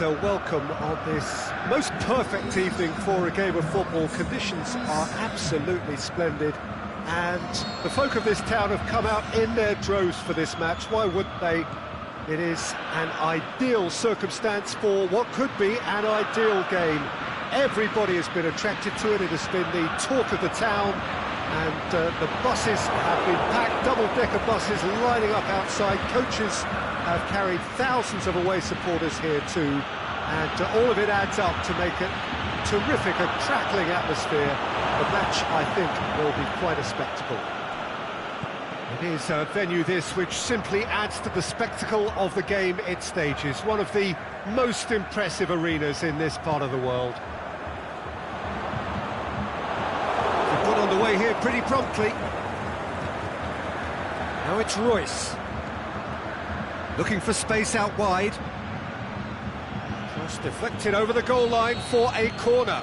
welcome on this most perfect evening for a game of football. Conditions are absolutely splendid, and the folk of this town have come out in their droves for this match. Why wouldn't they? It is an ideal circumstance for what could be an ideal game. Everybody has been attracted to it. It has been the talk of the town, and the buses have been packed, double-decker buses lining up outside. Coaches have carried thousands of away supporters here too, and all of it adds up to make it terrific, a crackling atmosphere. The match, I think, will be quite a spectacle. It is a venue this which simply adds to the spectacle of the game it stages, one of the most impressive arenas in this part of the world. They've got underway here pretty promptly. Now it's Royce. Looking for space out wide. Cross deflected over the goal line for a corner.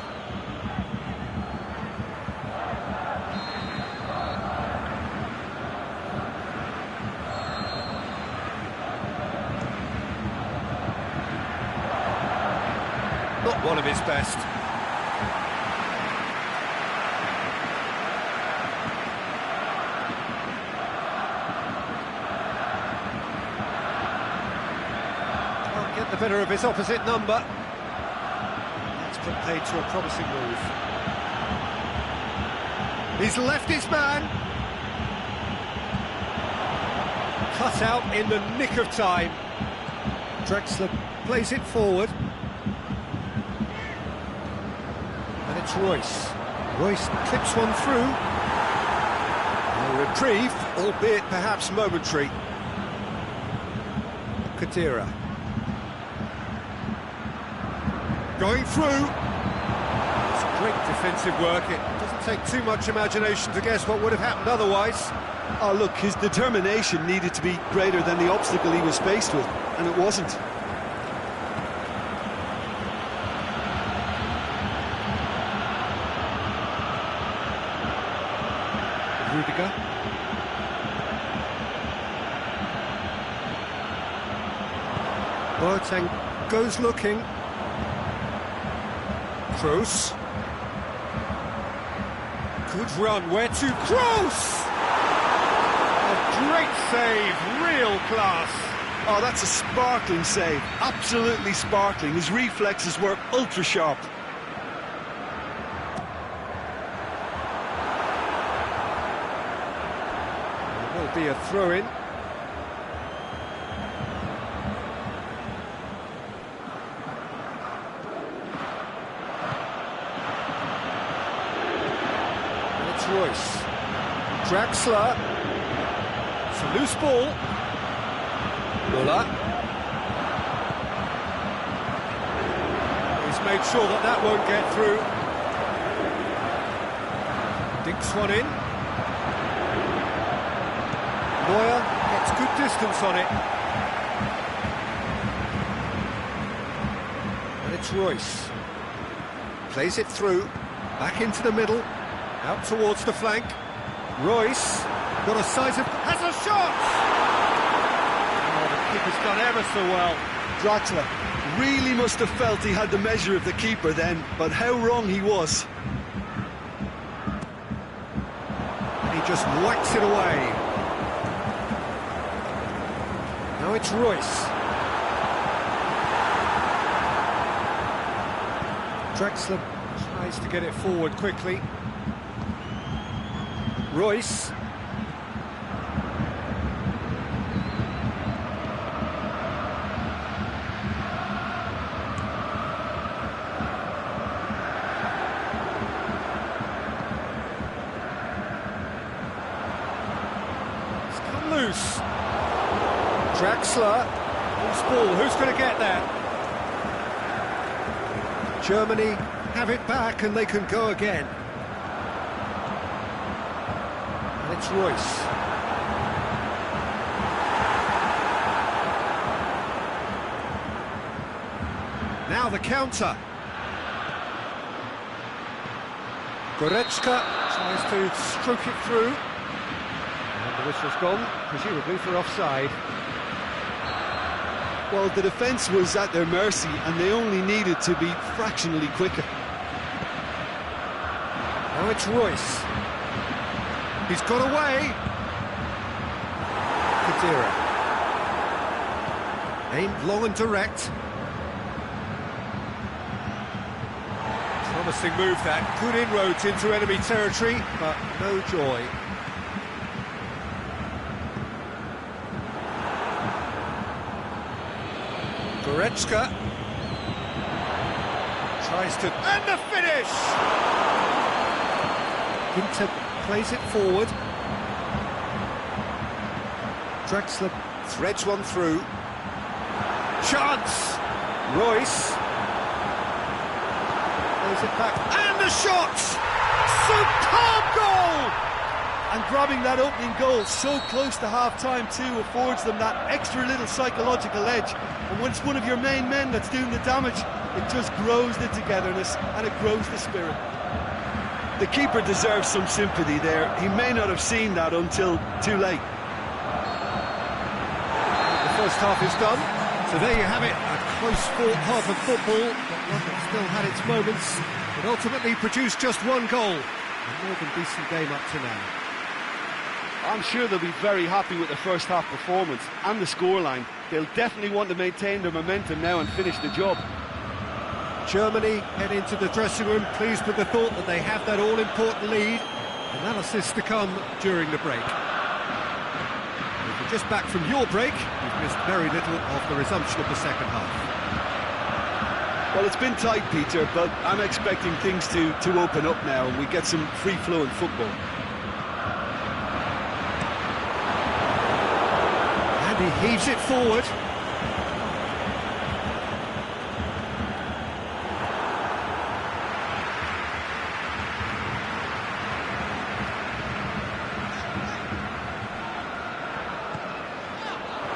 Not one of his best. Get the better of his opposite number. That's put paid to a promising move. He's left his man. Cut out in the nick of time. Drexler plays it forward. And it's Royce. Royce clips one through. A reprieve, albeit perhaps momentary. Khedira. Going through. It's great defensive work. It doesn't take too much imagination to guess what would have happened otherwise. Oh, look, his determination needed to be greater than the obstacle he was faced with, and it wasn't. Rudiger. Boateng goes looking. Kroos. Good run, where to? Kroos! A great save, real class. Oh, that's a sparkling save, absolutely sparkling. His reflexes were ultra sharp. It will be a throw-in. Royce. Draxler. It's a loose ball. Muller. He's made sure that that won't get through. Dinks one in. Neuer gets good distance on it. And it's Royce. Plays it through. Back into the middle. Out towards the flank. Royce got a size of... has a shot! Oh, the keeper's done ever so well. Draxler really must have felt he had the measure of the keeper then, but how wrong he was. And he just whacks it away. Now it's Royce. Draxler tries to get it forward quickly. Royce. It's come loose. Draxler. Loose ball, who's going to get there? Germany have it back and they can go again. It's Royce. Now the counter. Goretzka tries to stroke it through. And the whistle's gone, presumably for offside. Well, the defence was at their mercy and they only needed to be fractionally quicker. Now it's Royce. He's got away. Khedira. Aimed long and direct. Promising move that. Good inroads into enemy territory, but no joy. Goretzka tries to... and the finish! Ginter plays it forward. Draxler threads one through. Chance! Royce. Plays it back. And the shot! Superb goal! And grabbing that opening goal so close to half-time too affords them that extra little psychological edge. And when it's one of your main men that's doing the damage, it just grows the togetherness and it grows the spirit. The keeper deserves some sympathy there. He may not have seen that until too late. The first half is done. So there you have it, a close-fought half of football, but one that still had its moments. It ultimately produced just one goal. A more than decent game up to now. I'm sure they'll be very happy with the first half performance and the scoreline. They'll definitely want to maintain their momentum now and finish the job. Germany head into the dressing room pleased with the thought that they have that all-important lead. Analysis to come during the break. If you're just back from your break, you've missed very little of the resumption of the second half. Well, it's been tight, Peter, but I'm expecting things to open up now and we get some free-flowing football. And he heaves it forward.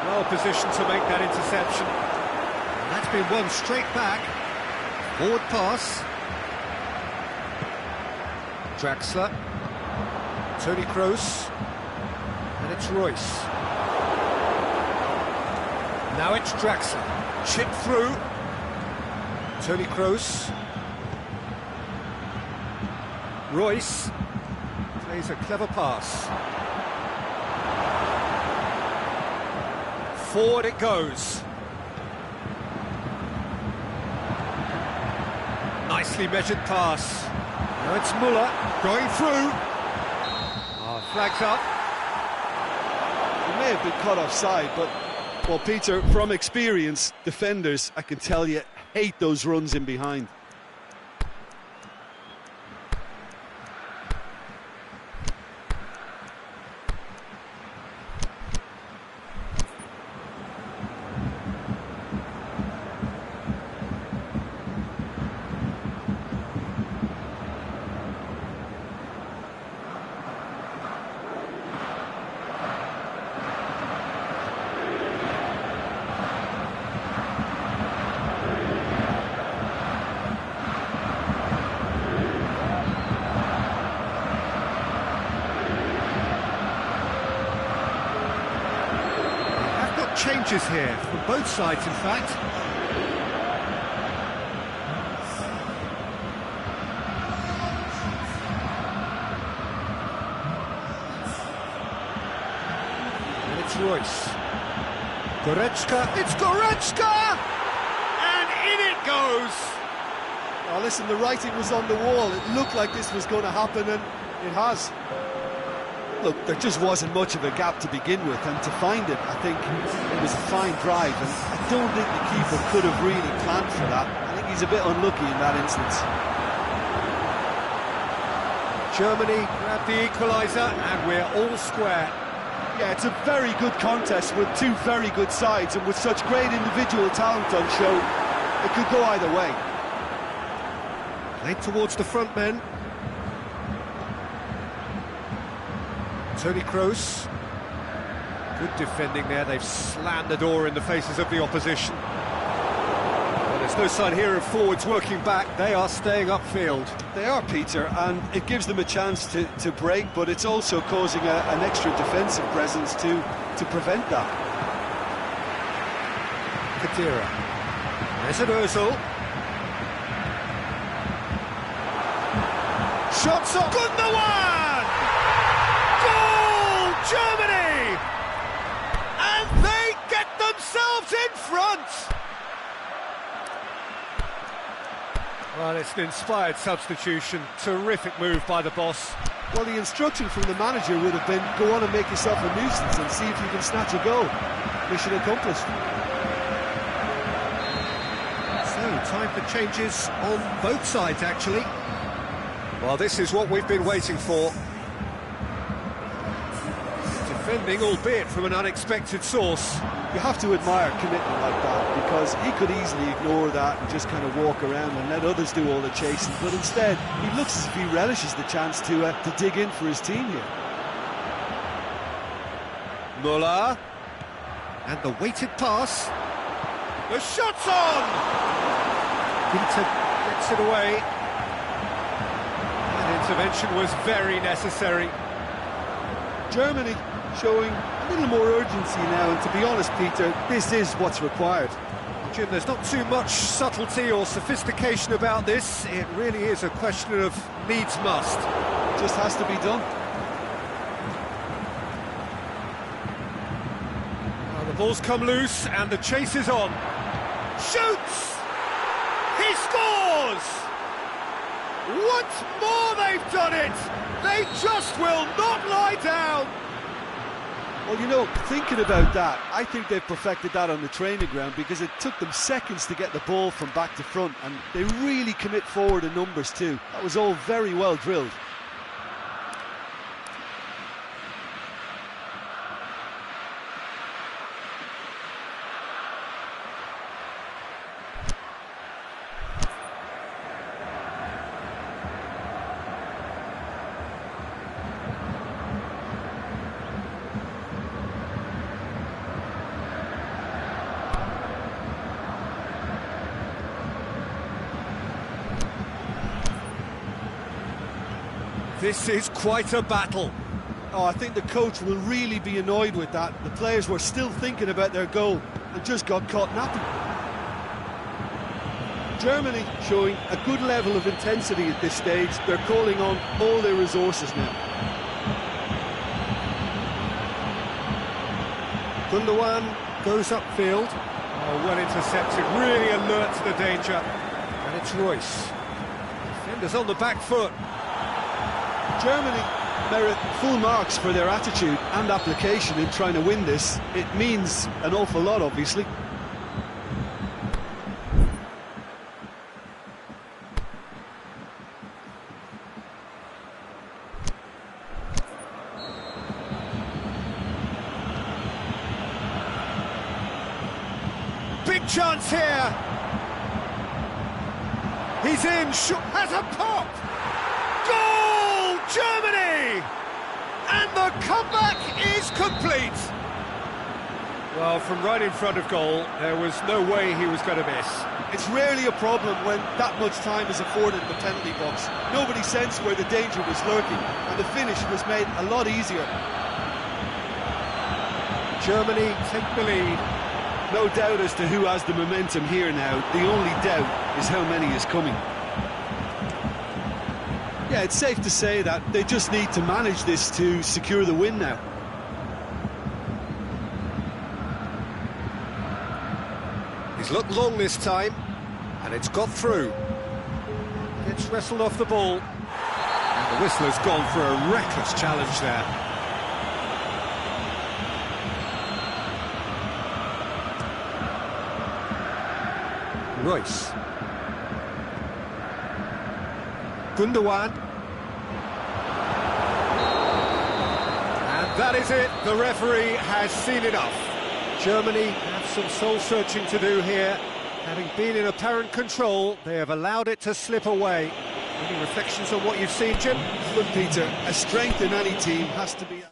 Well positioned to make that interception. And that's been won straight back. Forward pass. Draxler. Toni Kroos. And it's Royce. Now it's Draxler. Chip through. Toni Kroos. Royce plays a clever pass. Forward it goes. Nicely measured pass. Now it's Muller going through. Flags up. He may have been caught offside, but, well, Peter, from experience, defenders, I can tell you, hate those runs in behind. Changes here from both sides, in fact. And it's Royce. Goretzka. It's Goretzka! And in it goes! Oh, listen, the writing was on the wall. It looked like this was going to happen, and it has. Look, there just wasn't much of a gap to begin with, and to find it, I think it was a fine drive, and I don't think the keeper could have really planned for that. I think he's a bit unlucky in that instance. Germany grab the equaliser, and we're all square. Yeah, it's a very good contest with two very good sides, and with such great individual talent on show, it could go either way. Played towards the front men. Toni Kroos. Good defending there. They've slammed the door in the faces of the opposition. Well, there's no sign here of forwards working back. They are staying upfield. They are, Peter, and it gives them a chance to break, but it's also causing an extra defensive presence to prevent that. Khedira. There's an Ozil. Shots on Gundogan! Goal! Germany! And they get themselves in front! Well, it's an inspired substitution. Terrific move by the boss. Well, the instruction from the manager would have been, go on and make yourself a nuisance and see if you can snatch a goal. Mission accomplished. So, time for changes on both sides, actually. Well, this is what we've been waiting for. Defending, albeit from an unexpected source. You have to admire commitment like that, because he could easily ignore that and just kind of walk around and let others do all the chasing, but instead he looks as if he relishes the chance to dig in for his team here. Muller, and the weighted pass. The shot's on! Inter gets it away. That intervention was very necessary. Germany showing a little more urgency now, and to be honest, Peter, this is what's required. Jim, there's not too much subtlety or sophistication about this. It really is a question of needs must. Just has to be done. Well, the ball's come loose and the chase is on. Shoots! He scores! Once more they've done it! They just will not lie down! Well, you know, thinking about that, I think they've perfected that on the training ground, because it took them seconds to get the ball from back to front, and they really commit forward in numbers too. That was all very well drilled. This is quite a battle. Oh, I think the coach will really be annoyed with that. The players were still thinking about their goal and just got caught napping. Germany showing a good level of intensity at this stage. They're calling on all their resources now. Gundogan goes upfield. Oh, well intercepted, really alert to the danger. And it's Royce. Defenders on the back foot. Germany merit full marks for their attitude and application in trying to win this. It means an awful lot, obviously. Big chance here. He's in, has a pop. Goal, Germany! And the comeback is complete. Well, from right in front of goal, there was no way he was going to miss. It's rarely a problem when that much time is afforded in the penalty box. Nobody sensed where the danger was lurking, and the finish was made a lot easier. Germany take the lead. No doubt as to who has the momentum here now. The only doubt is how many is coming. Yeah, it's safe to say that they just need to manage this to secure the win now. He's looked long this time, and it's got through. Gets wrestled off the ball, and the whistler's gone for a reckless challenge there. Royce. Gundogan. And that is it. The referee has seen enough. Germany have some soul-searching to do here. Having been in apparent control, they have allowed it to slip away. Any reflections on what you've seen, Jim? Look, Peter, a strength in any team has to be...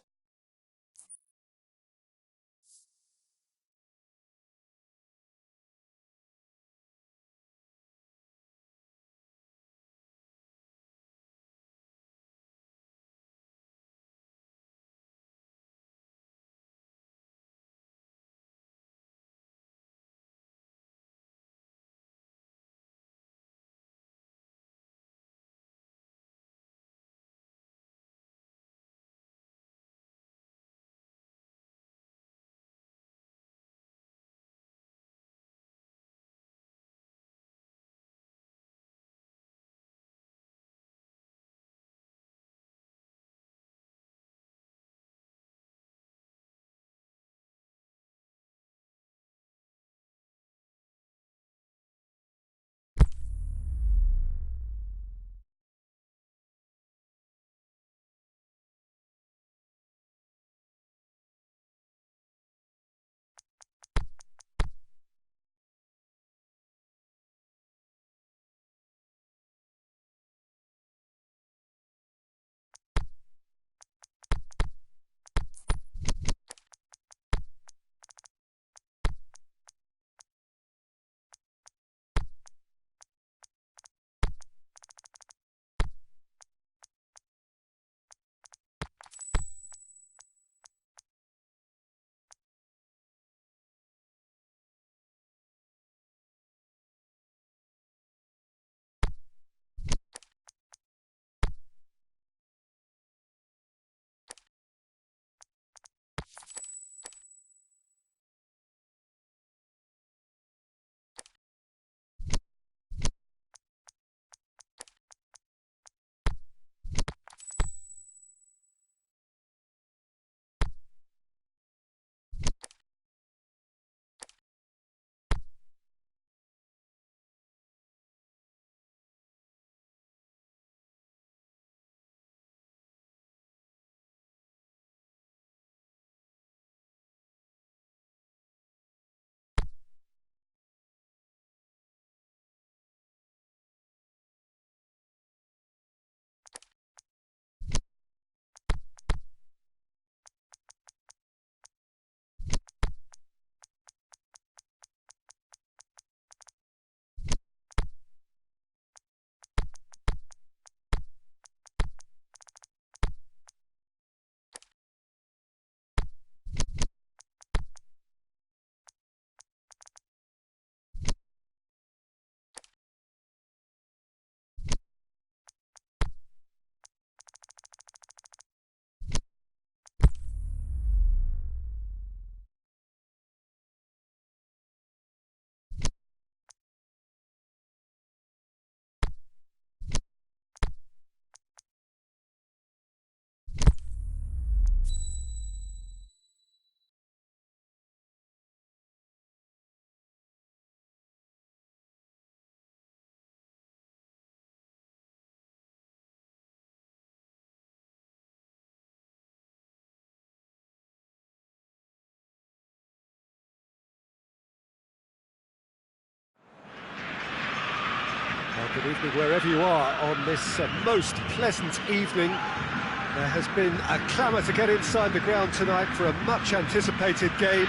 Good evening wherever you are on this most pleasant evening. There has been a clamour to get inside the ground tonight for a much-anticipated game.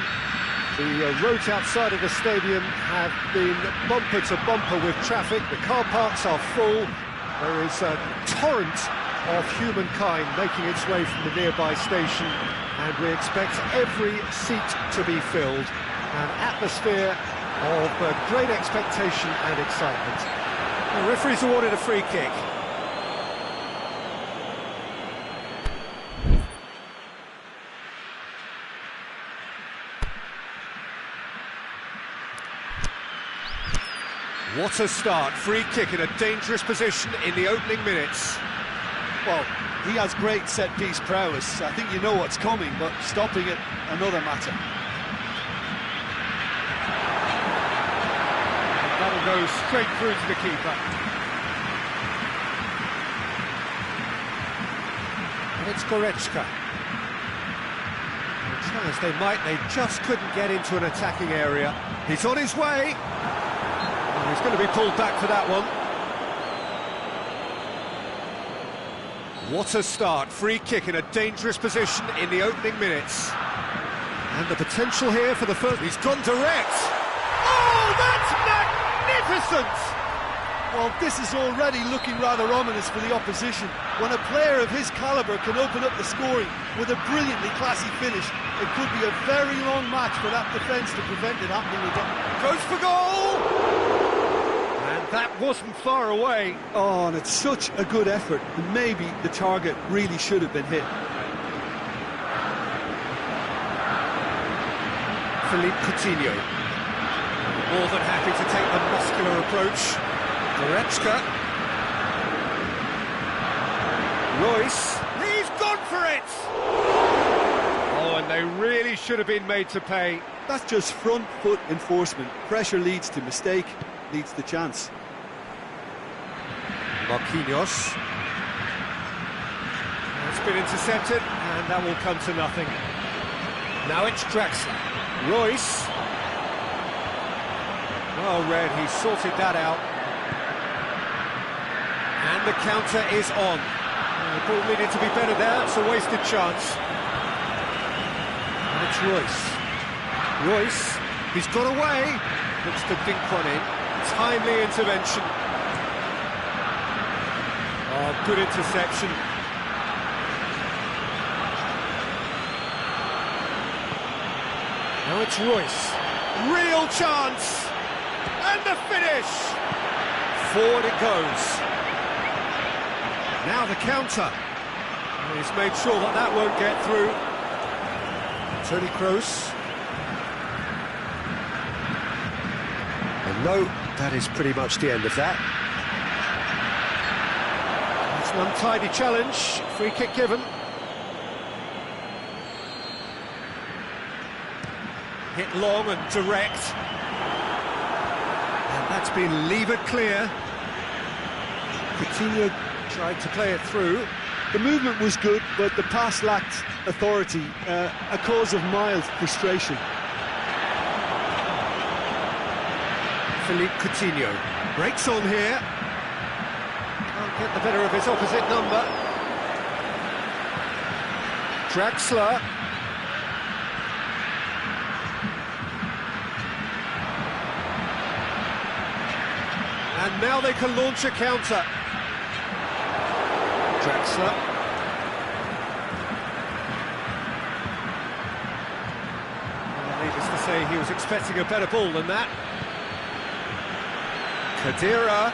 The roads outside of the stadium have been bumper to bumper with traffic. The car parks are full. There is a torrent of humankind making its way from the nearby station, and we expect every seat to be filled. An atmosphere of great expectation and excitement. The referee's awarded a free kick. What a start. Free kick in a dangerous position in the opening minutes. Well, he has great set-piece prowess. I think you know what's coming, but stopping it, another matter. That'll go straight through to the keeper. And it's Goretzka. Try as they might, they just couldn't get into an attacking area. He's on his way. And he's going to be pulled back for that one. What a start. Free kick in a dangerous position in the opening minutes. And the potential here for the first... He's gone direct. Oh, that's magnificent! Well, this is already looking rather ominous for the opposition. When a player of his calibre can open up the scoring with a brilliantly classy finish, it could be a very long match for that defence to prevent it happening again. Goes for goal! And that wasn't far away. Oh, and it's such a good effort. And maybe the target really should have been hit. Philippe Coutinho. More than happy to take the muscular approach. Goretzka. Royce. He's gone for it! Oh, and they really should have been made to pay. That's just front foot enforcement. Pressure leads to mistake, leads to chance. Marquinhos. It's been intercepted, and that will come to nothing. Now it's Draxler. Royce. Well read, he sorted that out. And the counter is on. The ball needed to be better there, it's a wasted chance. And it's Royce. Royce, he's got away. Looks to dink one in. Timely intervention. Oh, good interception. Now it's Royce. Real chance! And the finish! Forward it goes. Now the counter. And he's made sure that that won't get through. Toni Kroos. And no, that is pretty much the end of that. It's an untidy challenge. Free kick given. Hit long and direct. And that's been levered clear. Coutinho tried to play it through. The movement was good, but the pass lacked authority, a cause of mild frustration. Philippe Coutinho breaks on here. Can't get the better of his opposite number. Draxler. And now they can launch a counter. Draxler. Well, needless to say, he was expecting a better ball than that. Khedira.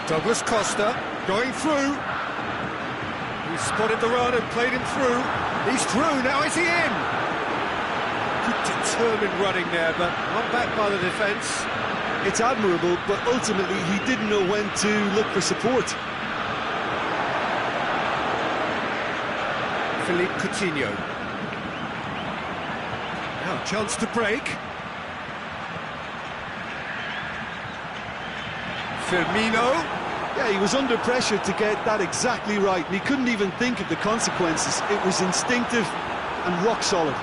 Douglas Costa going through. He spotted the run and played him through. He's through, now is he in? Good determined running there, but not back by the defence. It's admirable, but ultimately he didn't know when to look for support. Philippe Coutinho. Now, chance to break. Firmino. Yeah, he was under pressure to get that exactly right, and he couldn't even think of the consequences. It was instinctive and rock solid.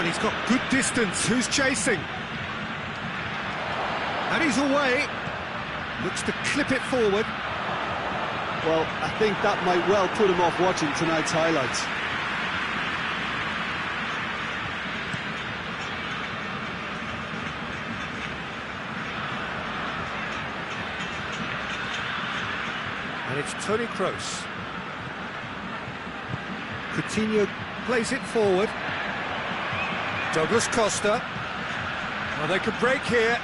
And he's got good distance. Who's chasing? And he's away. Looks to clip it forward. Well, I think that might well put him off watching tonight's highlights. And it's Toni Kroos. Coutinho plays it forward. Douglas Costa. Well, they could break here.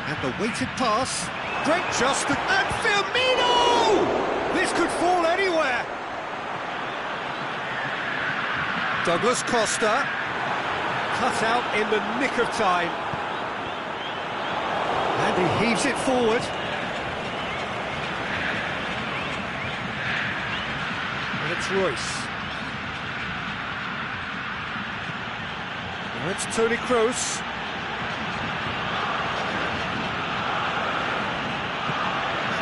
And the weighted pass. Great Justin and Firmino! This could fall anywhere. Douglas Costa. Cut out in the nick of time. And he heaves it forward. And it's Royce. Now it's Toni Kroos.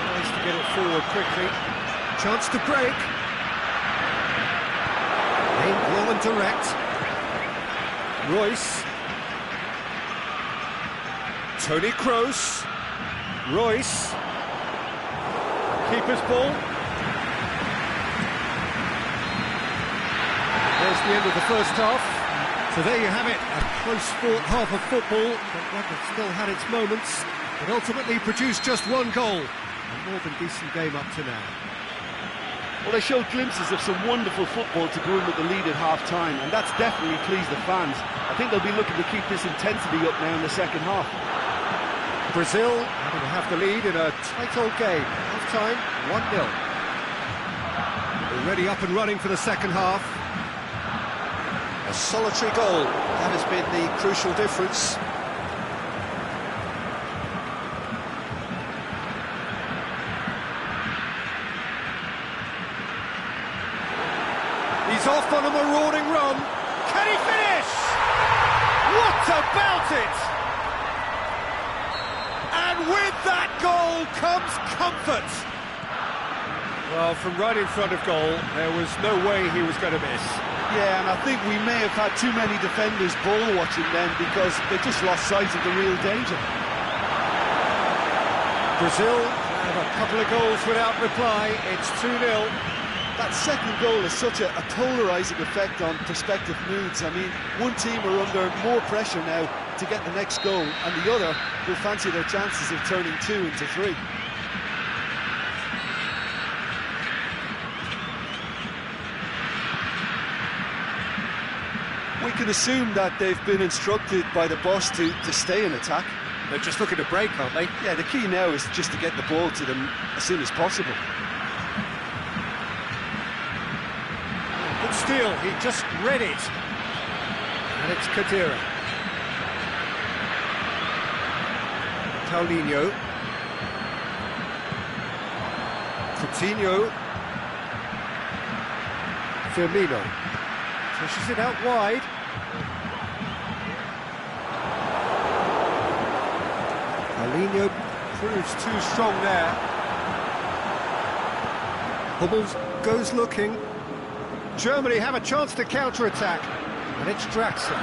Tries to get it forward quickly. Chance to break. Aimed low and direct. Royce. Toni Kroos. Royce. Keeper's ball. There's the end of the first half. So there you have it, a close-fought half of football, but one that still had its moments, but ultimately produced just one goal. A more than decent game up to now. Well, they showed glimpses of some wonderful football to go in with the lead at half-time, and that's definitely pleased the fans. I think they'll be looking to keep this intensity up now in the second half. Brazil having to have the lead in a tight old game. Half-time, 1-0. Already up and running for the second half. A solitary goal, that has been the crucial difference. He's off on a marauding run. Can he finish? What about it? And with that goal comes comfort. Well, from right in front of goal, there was no way he was going to miss. Yeah, and I think we may have had too many defenders ball watching then because they just lost sight of the real danger. Brazil have a couple of goals without reply. It's 2-0. That second goal has such a polarising effect on prospective moods. I mean, one team are under more pressure now to get the next goal, and the other will fancy their chances of turning 2 into 3. We can assume that they've been instructed by the boss to stay in attack. They're just looking to break, aren't they? Yeah, the key now is just to get the ball to them as soon as possible. Good steal, he just read it. And it's Khedira. Paulinho. Coutinho. Firmino. Pushes it out wide. Paulinho proves too strong there. Hummels goes looking. Germany have a chance to counter-attack. And it's Draxler.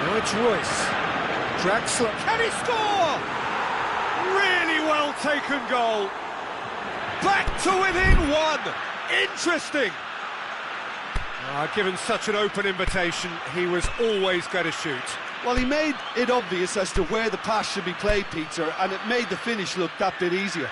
Now it's Royce. Draxler. Can he score? Really well taken goal. Back to within 1. Interesting. Given such an open invitation, he was always going to shoot. Well, he made it obvious as to where the pass should be played, Peter, and it made the finish look that bit easier.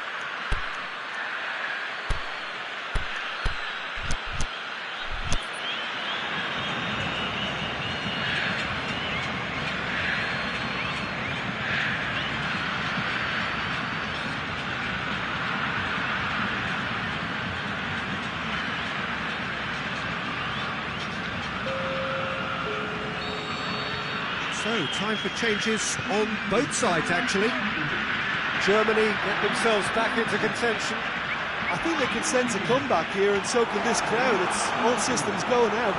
So, time for changes on both sides, actually. Germany get themselves back into contention. I think they can sense a comeback here, and so can this crowd. It's all systems go now.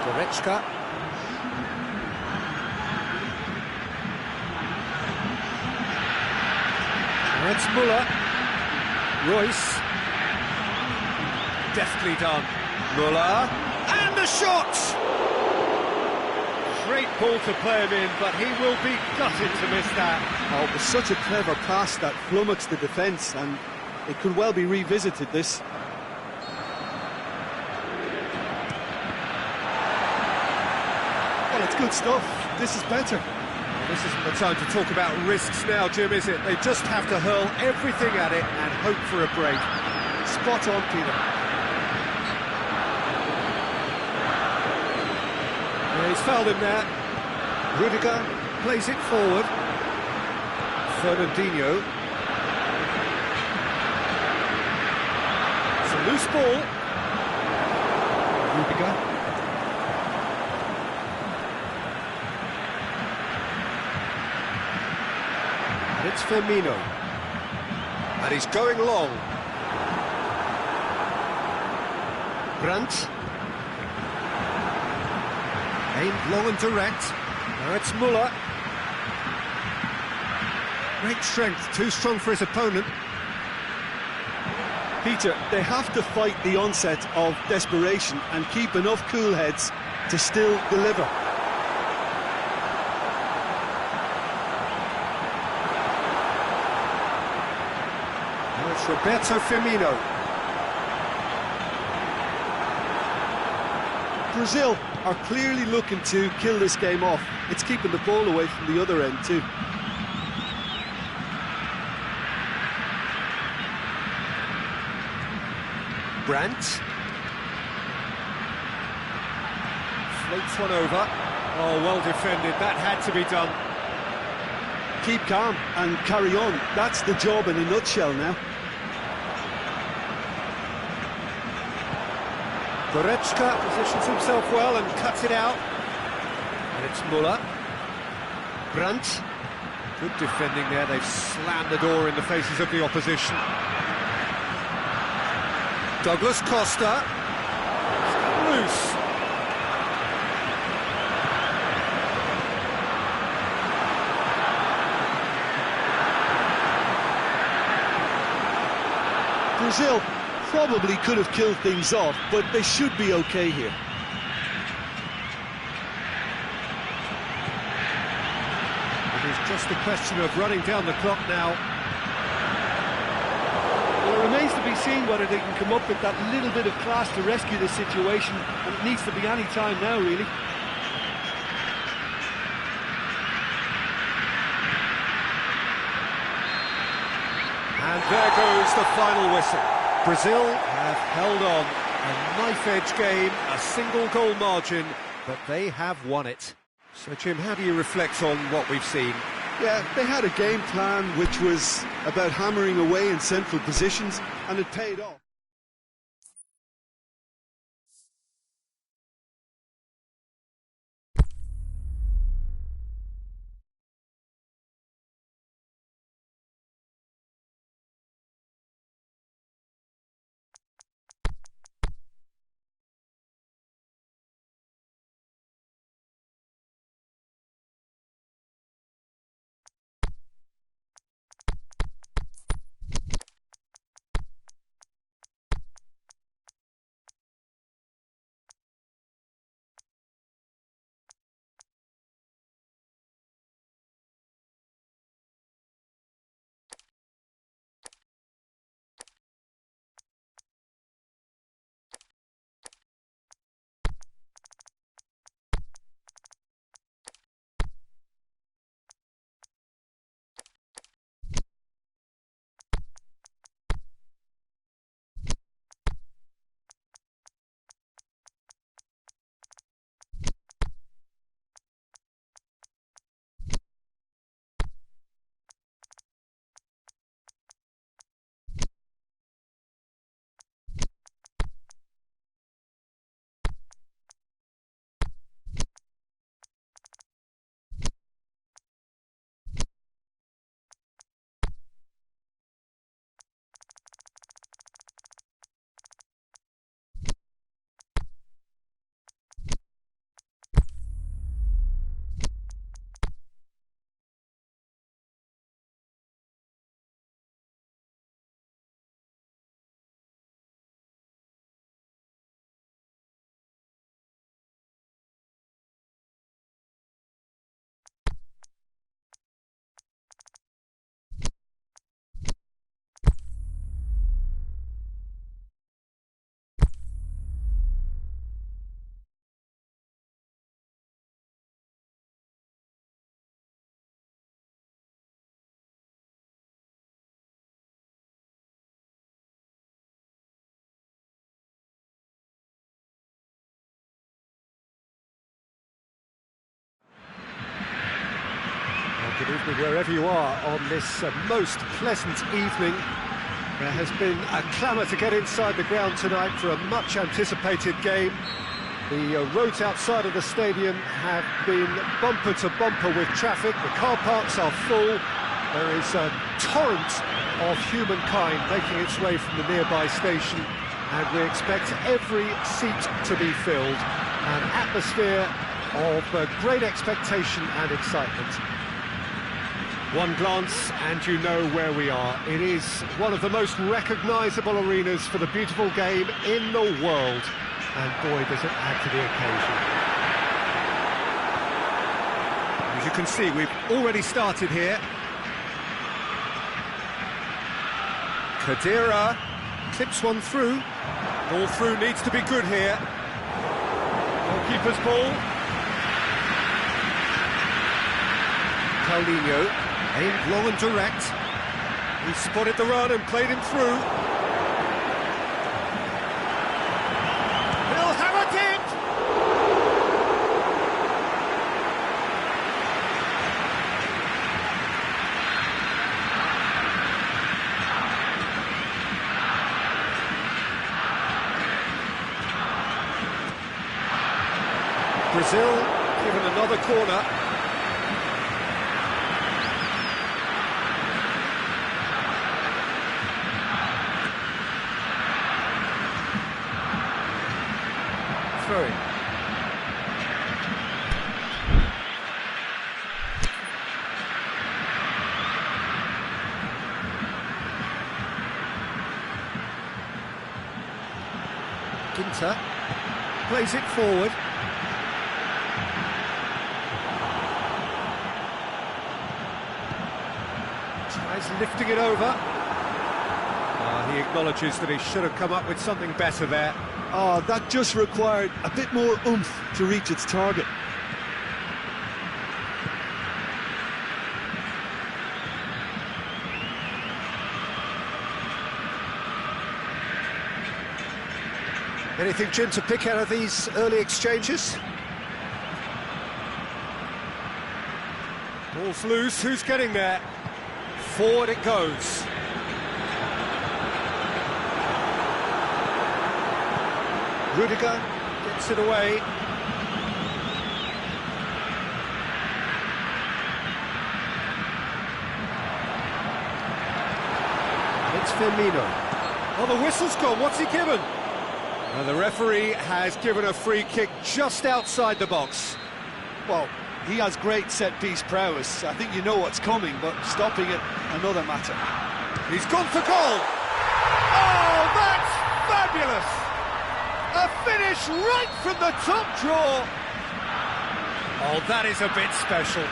Goretzka. Now it's Müller. Royce. Deftly done. Muller. And the shot! Great ball to play him in, but he will be gutted to miss that. Oh, it was such a clever pass that flummoxed the defence, and it could well be revisited, this. Well, it's good stuff. This is better. This isn't the time to talk about risks now, Jim, is it? They just have to hurl everything at it and hope for a break. Spot on, Peter. Yeah, he's fouled him there. Rudiger plays it forward. Fernandinho. It's a loose ball. Rudiger. And it's Firmino. And he's going long. Brandt. Aimed long and direct. Now it's Muller. Great strength, too strong for his opponent. Peter, they have to fight the onset of desperation and keep enough cool heads to still deliver. Now it's Roberto Firmino. Brazil are clearly looking to kill this game off. It's keeping the ball away from the other end too. Brandt. Floats one over. Oh, well defended. That had to be done. Keep calm and carry on. That's the job in a nutshell now. Goretzka positions himself well and cuts it out. And it's Muller. Brandt. Good defending there. They've slammed the door in the faces of the opposition. Douglas Costa. Loose. Brazil probably could have killed things off, but they should be okay here. It is just a question of running down the clock now. Well, it remains to be seen whether they can come up with that little bit of class to rescue this situation, and it needs to be any time now, really. And there goes the final whistle. Brazil have held on. A knife-edge game, a single-goal margin, but they have won it. So, Jim, how do you reflect on what we've seen? Yeah, they had a game plan which was about hammering away in central positions, and it paid off. with me wherever you are on this most pleasant evening. There has been a clamour to get inside the ground tonight for a much anticipated game. The roads outside of the stadium have been bumper to bumper with traffic. The car parks are full. There is a torrent of humankind making its way from the nearby station, and we expect every seat to be filled. An atmosphere of great expectation and excitement. One glance and you know where we are. It is one of the most recognisable arenas for the beautiful game in the world. And boy, does it add to the occasion. As you can see, we've already started here. Khedira clips one through. Ball through needs to be good here. Goalkeeper's ball. Paulinho, aimed long and direct. He spotted the run and played him through. He'll have a kick! Brazil given another corner. Throwing. Ginter plays it forward. Tries lifting it over. He acknowledges that he should have come up with something better there. Oh, that just required a bit more oomph to reach its target. Anything, Jim, to pick out of these early exchanges? Ball's loose, who's getting there? Forward it goes. Rudiger gets it away. It's Firmino. Oh, the whistle's gone. What's he given? And the referee has given a free kick just outside the box. Well, he has great set-piece prowess. I think you know what's coming, but stopping it, another matter. He's gone for goal! Oh, that's fabulous! A finish right from the top draw! Oh, that is a bit special.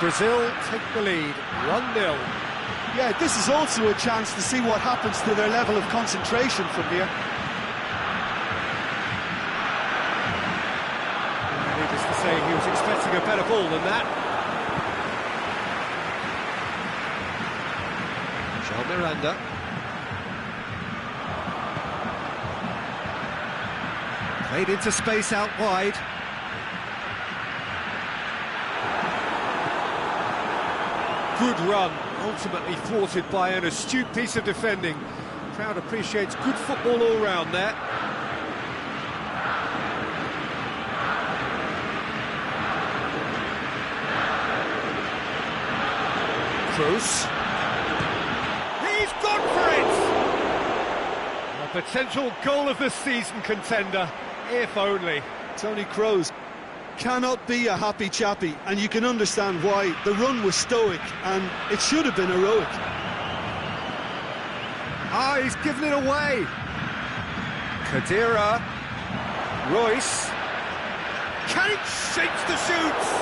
Brazil take the lead, 1-0. Yeah, this is also a chance to see what happens to their level of concentration from here. Needless to say, he was expecting a better ball than that. João Miranda. Played into space out wide. Good run, ultimately thwarted by an astute piece of defending. Crowd appreciates good football all round there. Kroos. He's gone for it! A potential goal of the season contender, if only. Toni Kroos cannot be a happy chappy, and you can understand why. The run was stoic, and it should have been heroic. Ah, he's given it away. Khedira. Royce. Can it shapes the shoots?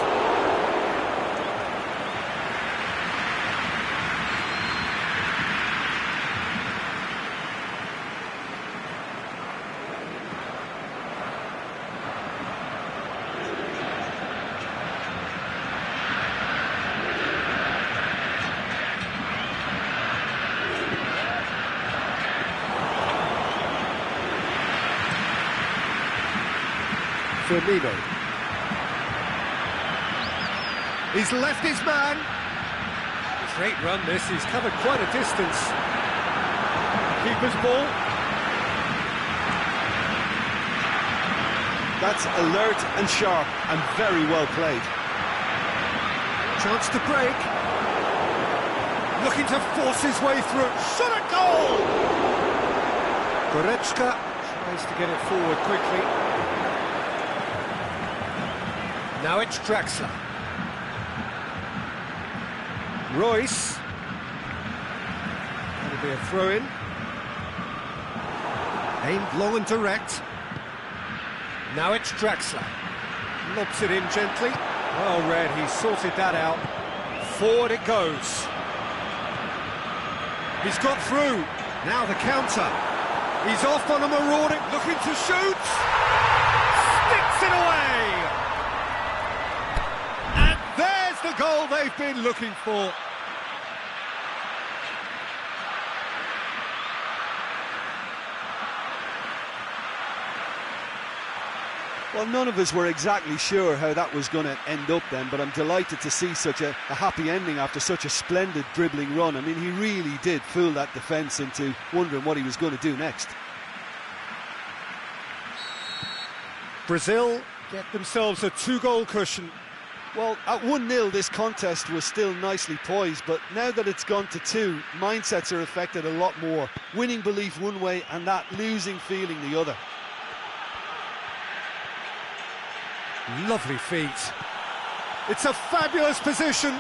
Firmino. He's left his man. Great run this, he's covered quite a distance. Keeper's ball. That's alert and sharp and very well played. Chance to break. Looking to force his way through. Shot at goal! Goretzka tries to get it forward quickly. Now it's Draxler. Royce. That'll be a throw-in. Aimed long and direct. Now it's Draxler. Lobs it in gently. Well read, he sorted that out. Forward it goes. He's got through. Now the counter. He's off on a marauding, looking to shoot. Sticks it away. And there's the goal they've been looking for. Well, none of us were exactly sure how that was going to end up then, but I'm delighted to see such a happy ending after such a splendid dribbling run. I mean, he really did fool that defence into wondering what he was going to do next. Brazil get themselves a 2-goal cushion. Well, at 1-0 this contest was still nicely poised, but now that it's gone to 2, mindsets are affected a lot more. Winning belief one way and that losing feeling the other. Lovely feet. It's a fabulous position.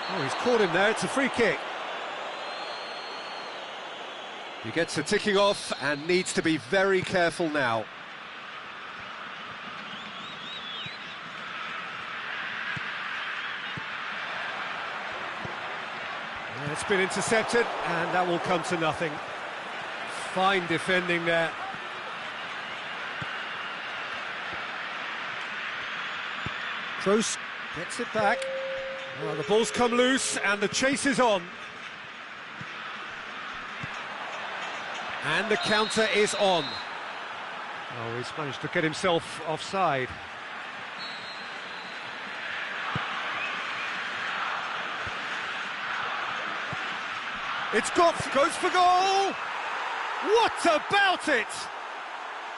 Oh, he's caught him there. It's a free kick. He gets a ticking off and needs to be very careful now. It's been intercepted and that will come to nothing. Fine defending there. Kroos gets it back. Well, the ball's come loose and the chase is on. And the counter is on. Oh, he's managed to get himself offside. Goes for goal! What about it?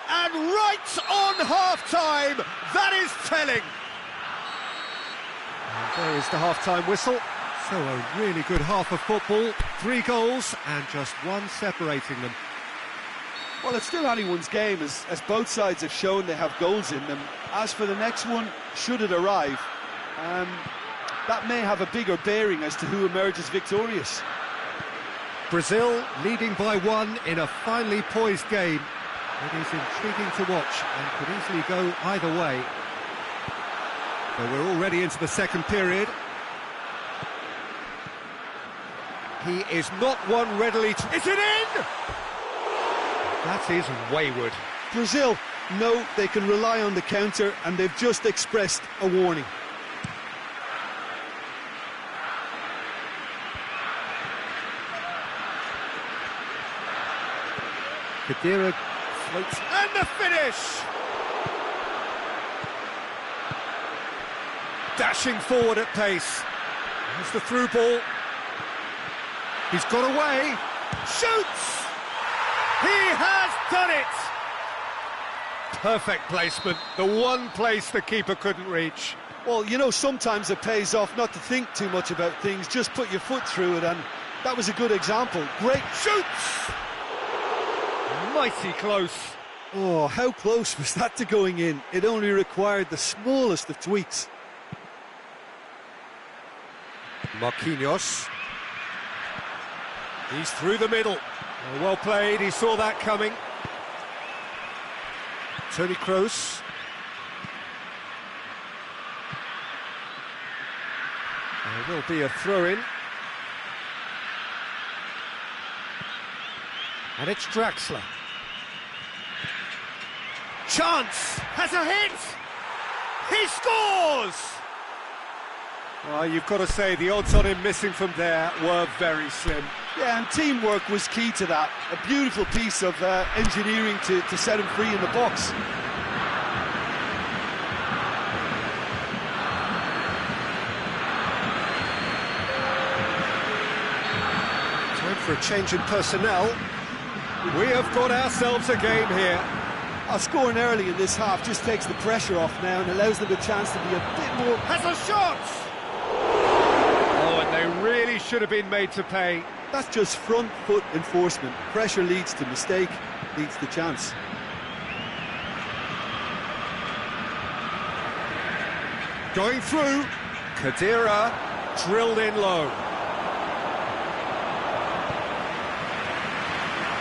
And right on half-time, that is telling. And there is the half-time whistle. So a really good half of football, 3 goals and just 1 separating them. Well, it's still anyone's game, as both sides have shown they have goals in them. As for the next one, should it arrive, that may have a bigger bearing as to who emerges victorious. Brazil leading by 1 in a finely poised game. It is intriguing to watch and could easily go either way. But we're already into the second period. He is not one readily to... Is it in? That is wayward. Brazil know they can rely on the counter and they've just expressed a warning. Khedira floats, and the finish! Dashing forward at pace. There's the through ball. He's got away. Shoots! He has done it! Perfect placement. The one place the keeper couldn't reach. Well, you know, sometimes it pays off not to think too much about things. Just put your foot through it, and that was a good example. Great shoots! Mighty close. Oh, how close was that to going in? It only required the smallest of tweaks. Marquinhos. He's through the middle. Well played, he saw that coming. Toni Kroos. There will be a throw-in. And it's Draxler. Chance! Has a hit! He scores! Well, you've got to say the odds on him missing from there were very slim. Yeah, and teamwork was key to that. A beautiful piece of engineering to set him free in the box. for a change in personnel. We have got ourselves a game here. Scoring early in this half just takes the pressure off now and allows them a chance to be a bit more... Has a shot! Oh, and they really should have been made to pay. That's just front foot enforcement. Pressure leads to mistake, leads to chance. Going through, Khedira drilled in low.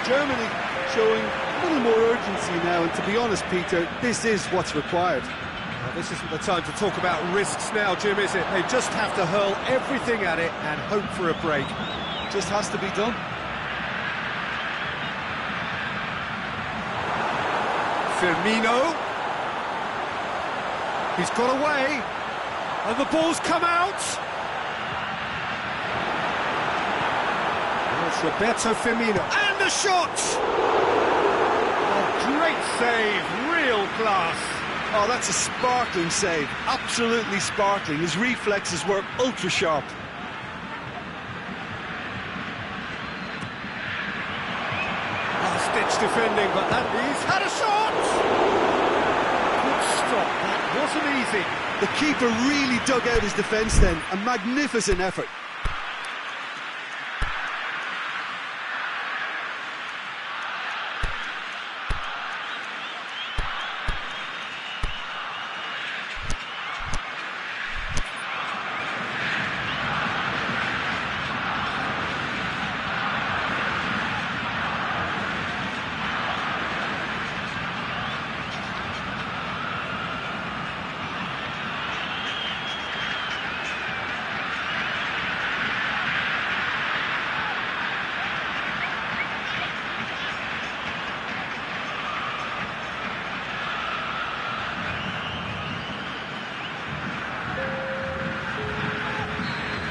Germany showing a little more urgency now, and to be honest, Peter, this is what's required. Well, this isn't the time to talk about risks now, Jim, is it? They just have to hurl everything at it and hope for a break. Just has to be done. Firmino. He's got away. And the ball's come out. Well, it's Roberto Firmino. And the shot! Oh, great save, real class. Oh, that's a sparkling save. Absolutely sparkling. His reflexes were ultra sharp. Last-ditch defending, but he's had a shot! Good stop, that wasn't easy. The keeper really dug out his defence then. A magnificent effort.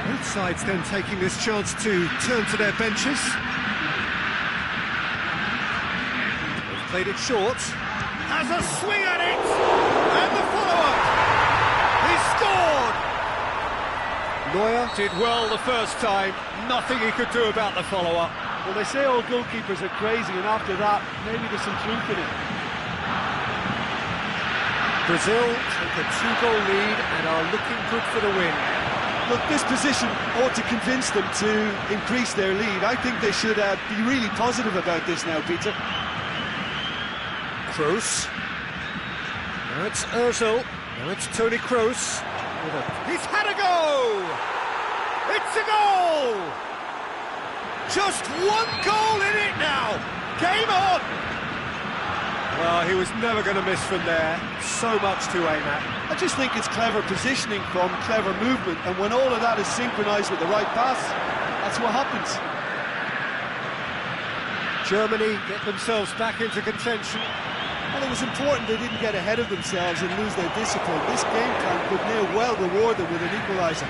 Both sides then taking this chance to turn to their benches. They've played it short. Has a swing at it! And the follow-up! He scored! Neuer did well the first time. Nothing he could do about the follow-up. Well, they say all goalkeepers are crazy, and after that, maybe there's some truth in it. Brazil take a 2-goal lead and are looking good for the win. Look, this position ought to convince them to increase their lead. I think they should be really positive about this now, Peter. Kroos. Now it's Ozil. Now it's Toni Kroos. He's had a go! It's a goal! Just one goal in it now! Game on! Well, he was never going to miss from there. So much to aim at. I just think it's clever positioning from clever movement, and when all of that is synchronised with the right pass, that's what happens. Germany get themselves back into contention. Well, it was important they didn't get ahead of themselves and lose their discipline. This game plan could near well reward them with an equaliser.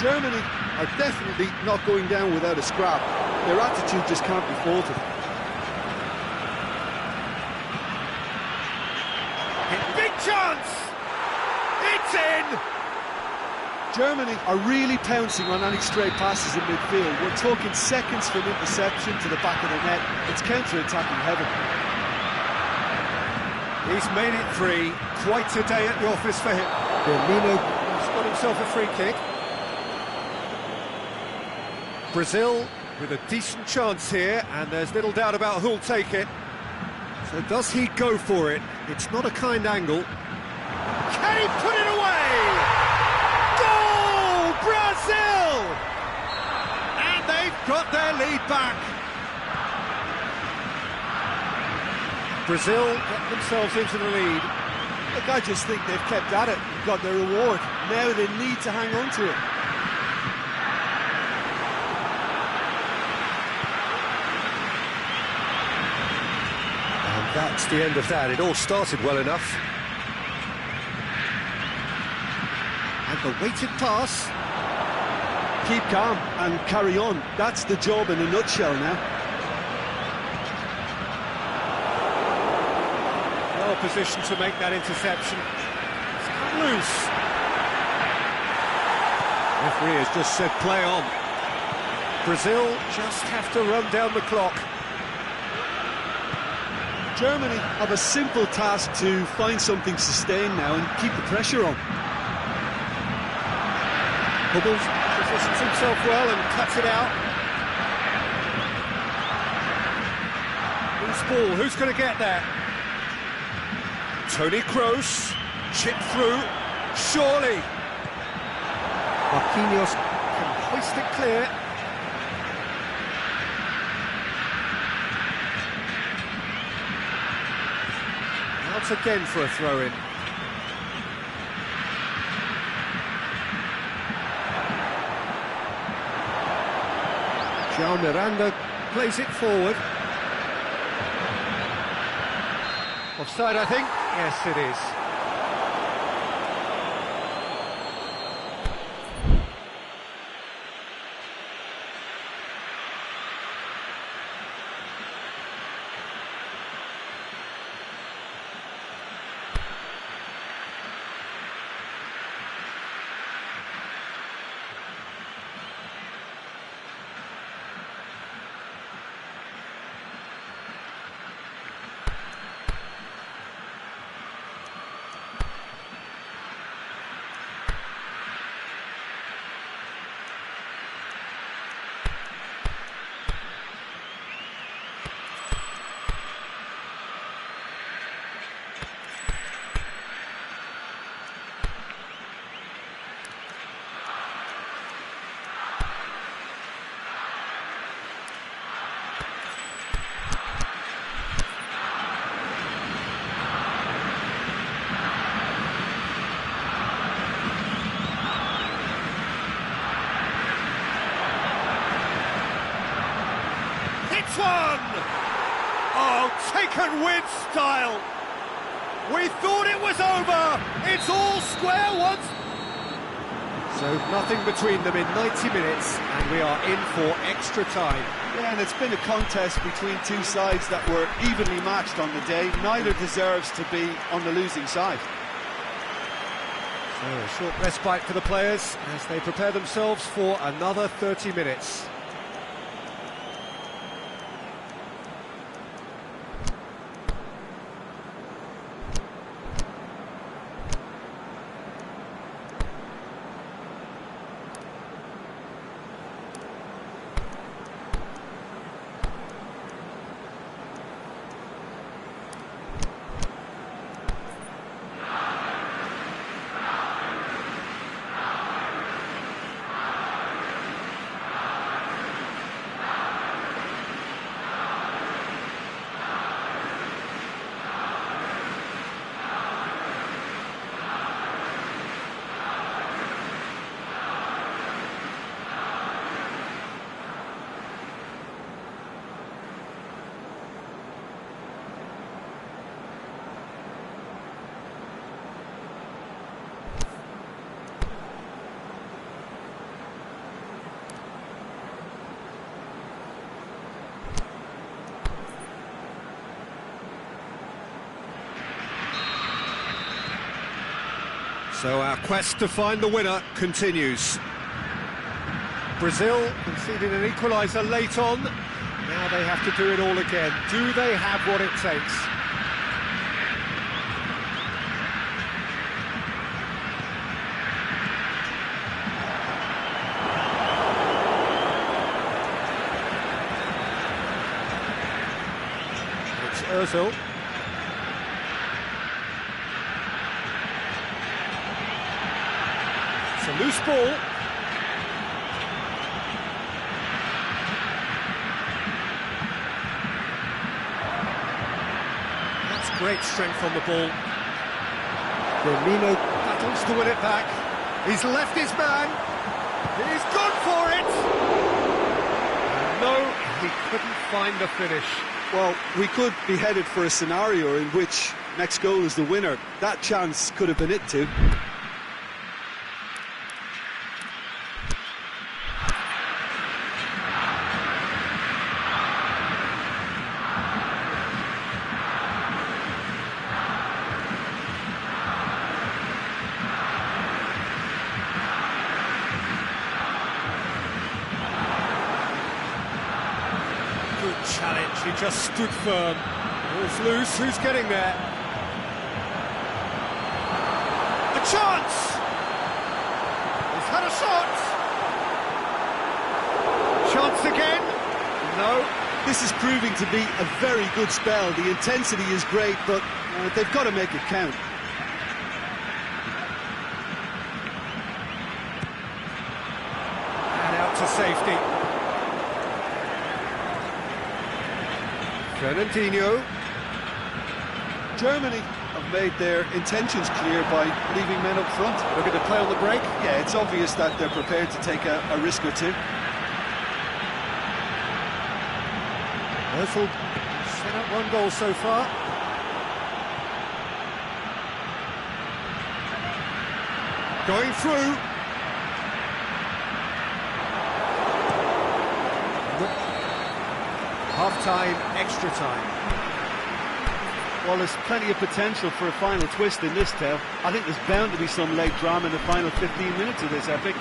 Germany are definitely not going down without a scrap. Their attitude just can't be faulted. Big chance! It's in! Germany are really pouncing on any stray passes in midfield. We're talking seconds from interception to the back of the net. It's counter-attacking heaven. He's made it 3. Quite a day at the office for him. Firmino has got himself a free kick. Brazil with a decent chance here, and there's little doubt about who'll take it. So does he go for it? It's not a kind angle. Can he put it away? Goal! Brazil! And they've got their lead back. Brazil get themselves into the lead. Look, I just think they've kept at it, got their reward. Now they need to hang on to it. That's the end of that. It all started well enough. And the weighted pass. Keep calm and carry on. That's the job in a nutshell now. Well positioned to make that interception. It's come loose. Referee has just said play on. Brazil just have to run down the clock. Germany have a simple task to find something sustained now and keep the pressure on. Hummels positions himself well and cuts it out. Loose ball, who's going to get there? Toni Kroos, chip through, surely. Marquinhos can hoist it clear. Once again for a throw-in. João Miranda plays it forward. Offside, I think. Yes, it is. One! Oh, taken with style! We thought it was over! It's all square once! So nothing between them in 90 minutes, and we are in for extra time. Yeah, and it's been a contest between two sides that were evenly matched on the day. Neither deserves to be on the losing side. So a short respite for the players as they prepare themselves for another 30 minutes. So our quest to find the winner continues. Brazil conceding an equaliser late on. Now they have to do it all again. Do they have what it takes? It's Ozil. It's a loose ball. That's great strength on the ball. Firmino battles to win it back. He's left his man. He's gone for it. No, he couldn't find the finish. Well, we could be headed for a scenario in which next goal is the winner. That chance could have been it too. Pjanic, he just stood firm. Ball's loose, who's getting there? A chance! He's had a shot! Chance again? No. This is proving to be a very good spell. The intensity is great, but they've got to make it count. And out to safety. Fernandinho. Germany have made their intentions clear by leaving men up front. Looking to play on the break. Yeah, it's obvious that they're prepared to take a risk or two. Özil set up one goal so far. Going through. Half-time, extra time. Well, there's plenty of potential for a final twist in this tale. I think there's bound to be some late drama in the final 15 minutes of this epic.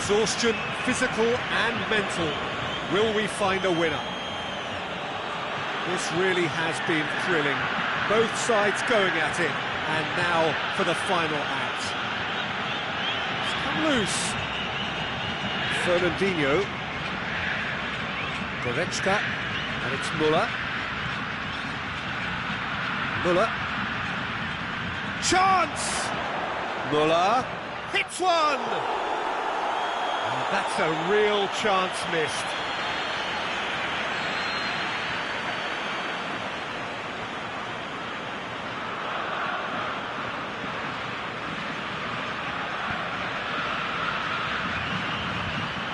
Exhaustion, physical and mental. Will we find a winner? This really has been thrilling. Both sides going at it, and now for the final act. It's come loose. Fernandinho. Goretzka, and it's Müller. Müller. Chance! Müller hits one! That's a real chance missed.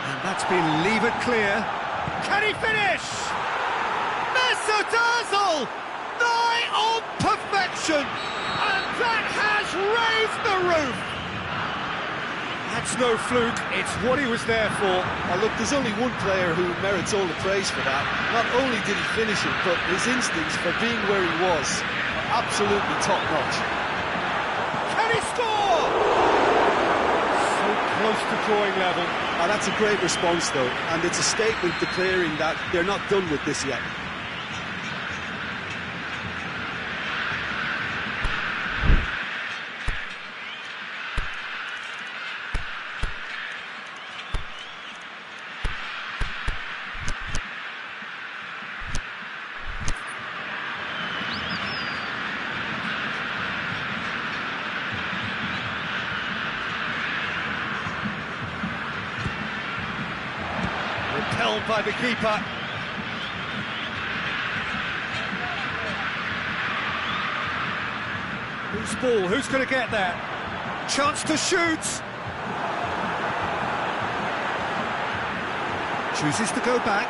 And that's been leave it clear. Can he finish? Mesut Ozil! Nigh on perfection! And that has raised the roof! That's no fluke, it's what he was there for. Look, there's only one player who merits all the praise for that. Not only did he finish it, but his instincts for being where he was are absolutely top-notch. Can he score? So close to drawing level. That's a great response, though, and it's a statement declaring that they're not done with this yet. Held by the keeper. Who's ball? Who's going to get there? Chance to shoot. Chooses to go back.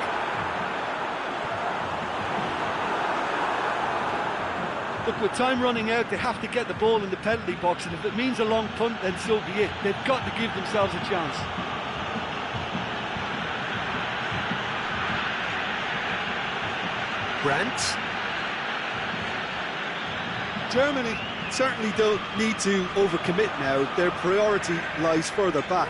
Look, with time running out, they have to get the ball in the penalty box, and if it means a long punt, then so be it. They've got to give themselves a chance. Brandt. Germany certainly don't need to overcommit now. Their priority lies further back.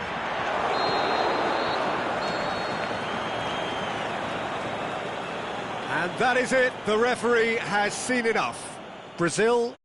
And that is it. The referee has seen enough. Brazil